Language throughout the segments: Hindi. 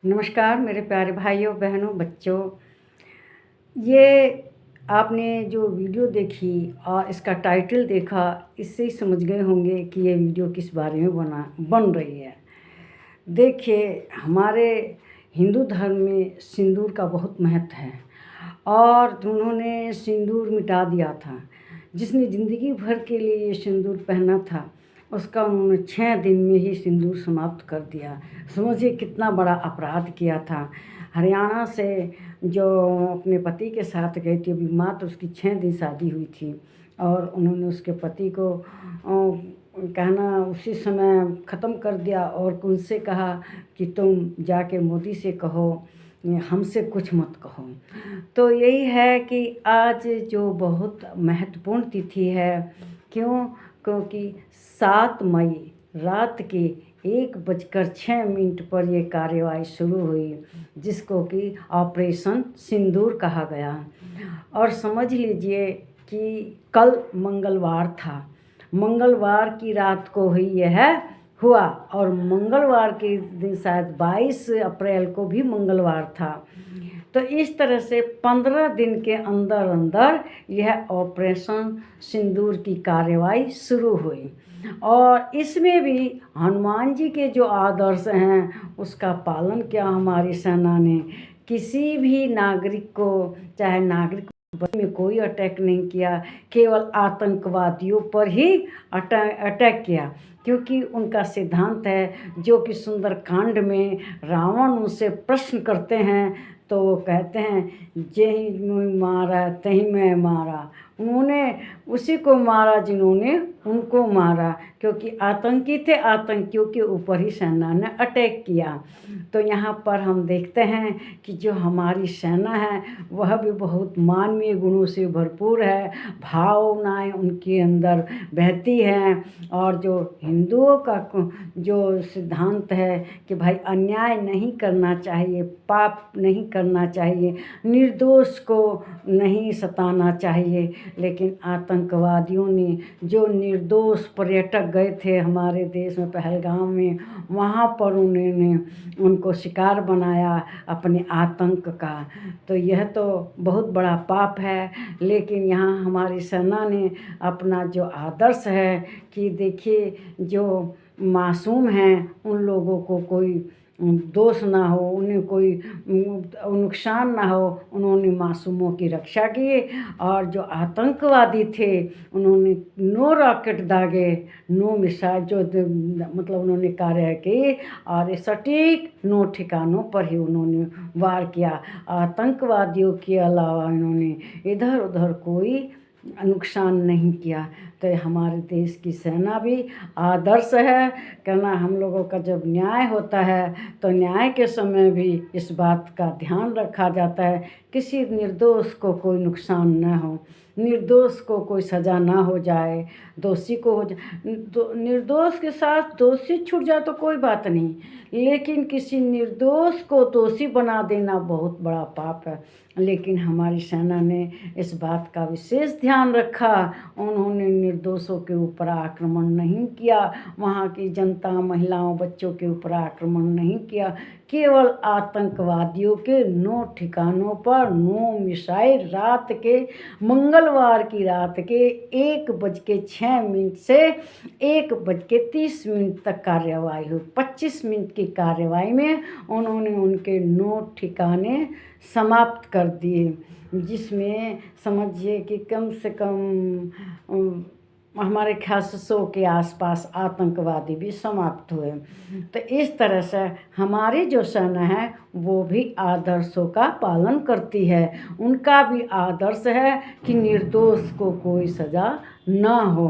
नमस्कार मेरे प्यारे भाइयों बहनों बच्चों। ये आपने जो वीडियो देखी और इसका टाइटल देखा, इससे ही समझ गए होंगे कि ये वीडियो किस बारे में बन रही है। देखिए, हमारे हिंदू धर्म में सिंदूर का बहुत महत्व है और उन्होंने सिंदूर मिटा दिया था। जिसने ज़िंदगी भर के लिए ये सिंदूर पहना था, उसका उन्होंने 6 दिन में ही सिंदूर समाप्त कर दिया। समझिए कितना बड़ा अपराध किया था। हरियाणा से जो अपने पति के साथ गई थी, अभी मात्र उसकी 6 दिन शादी हुई थी और उन्होंने उसके पति को कहना उसी समय ख़त्म कर दिया और उनसे कहा कि तुम जाके मोदी से कहो, हमसे कुछ मत कहो। तो यही है कि आज जो बहुत महत्वपूर्ण तिथि है, क्योंकि 7 मई रात के 1:06 पर ये कार्यवाही शुरू हुई, जिसको कि ऑपरेशन सिंदूर कहा गया। और समझ लीजिए कि कल मंगलवार था, मंगलवार की रात को ही यह हुआ और मंगलवार के दिन शायद 22 अप्रैल को भी मंगलवार था। तो इस तरह से 15 दिन के अंदर अंदर यह ऑपरेशन सिंदूर की कार्यवाही शुरू हुई और इसमें भी हनुमान जी के जो आदर्श हैं उसका पालन किया हमारी सेना ने। किसी भी नागरिक को, चाहे नागरिक में कोई अटैक नहीं किया, केवल आतंकवादियों पर ही अटैक किया, क्योंकि उनका सिद्धांत है जो कि सुंदरकांड में रावण उनसे प्रश्न करते हैं तो वो कहते हैं जेहि मुझ मारा तही मैं मारा। उन्होंने उसी को मारा जिन्होंने उनको मारा, क्योंकि आतंकी थे, आतंकियों के ऊपर ही सेना ने अटैक किया। तो यहाँ पर हम देखते हैं कि जो हमारी सेना है वह भी बहुत मानवीय गुणों से भरपूर है, भावनाएं उनके अंदर बहती हैं और जो हिंदुओं का जो सिद्धांत है कि भाई अन्याय नहीं करना चाहिए, पाप नहीं करना चाहिए, निर्दोष को नहीं सताना चाहिए। लेकिन आतंकवादियों ने जो निर्दोष पर्यटक गए थे हमारे देश में पहलगाम में, वहाँ पर उन्होंने उनको शिकार बनाया अपने आतंक का। तो यह तो बहुत बड़ा पाप है। लेकिन यहाँ हमारी सेना ने अपना जो आदर्श है कि देखिए जो मासूम हैं उन लोगों को कोई दोष ना हो, उन्हें कोई नुकसान ना हो, उन्होंने मासूमों की रक्षा की। और जो आतंकवादी थे उन्होंने नो रॉकेट दागे, नो मिसाइल जो मतलब उन्होंने कार्य किए और सटीक नो ठिकानों पर ही उन्होंने वार किया। आतंकवादियों के अलावा इन्होंने इधर उधर कोई नुकसान नहीं किया। तो हमारे देश की सेना भी आदर्श है। कहना हम लोगों का जब न्याय होता है तो न्याय के समय भी इस बात का ध्यान रखा जाता है किसी निर्दोष को कोई नुकसान न हो, निर्दोष को कोई सज़ा ना हो जाए, दोषी को हो जाए। निर्दोष के साथ दोषी छूट जाए तो कोई बात नहीं, लेकिन किसी निर्दोष को दोषी बना देना बहुत बड़ा पाप है। लेकिन हमारी सेना ने इस बात का विशेष ध्यान रखा, उन्होंने निर्दोषों के ऊपर आक्रमण नहीं किया, वहाँ की जनता, महिलाओं, बच्चों के ऊपर आक्रमण नहीं किया, केवल आतंकवादियों के 9 ठिकानों पर 9 मिसाइल रात के मंगलवार की रात के 1:06 से 1:30 तक कार्यवाही हुई। 25 मिनट की कार्यवाही में उन्होंने उनके 9 ठिकाने समाप्त कर दिए, जिसमें समझिए कि कम से कम हमारे ख्याल से 100 के आसपास आतंकवादी भी समाप्त हुए। तो इस तरह से हमारी जो सेना है वो भी आदर्शों का पालन करती है। उनका भी आदर्श है कि निर्दोष को कोई सज़ा ना हो।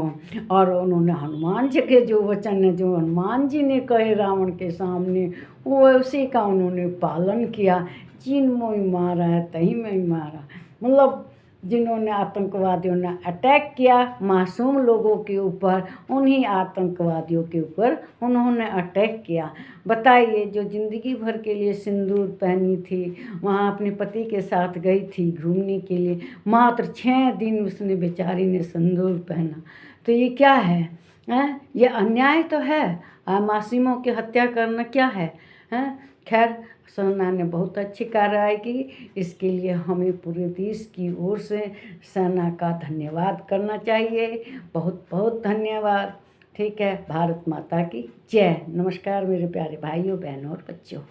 और उन्होंने हनुमान जी के जो वचन है, जो हनुमान जी ने कहे रावण के सामने, वो उसी का उन्होंने पालन किया। जिन मोई मारा है तही में मारा, मतलब जिन्होंने आतंकवादियों ने अटैक किया मासूम लोगों के ऊपर, उन्हीं आतंकवादियों के ऊपर उन्होंने अटैक किया। बताइए, जो ज़िंदगी भर के लिए सिंदूर पहनी थी, वहाँ अपने पति के साथ गई थी घूमने के लिए, मात्र 6 दिन उसने बेचारी ने सिंदूर पहना। तो ये क्या है? ये अन्याय तो है। मासूमों की हत्या करना क्या है? खैर सेना ने बहुत अच्छी कार्रवाई की, इसके लिए हमें पूरे देश की ओर से सेना का धन्यवाद करना चाहिए। बहुत बहुत धन्यवाद। ठीक है, भारत माता की जय। नमस्कार मेरे प्यारे भाइयों, बहनों और बच्चों।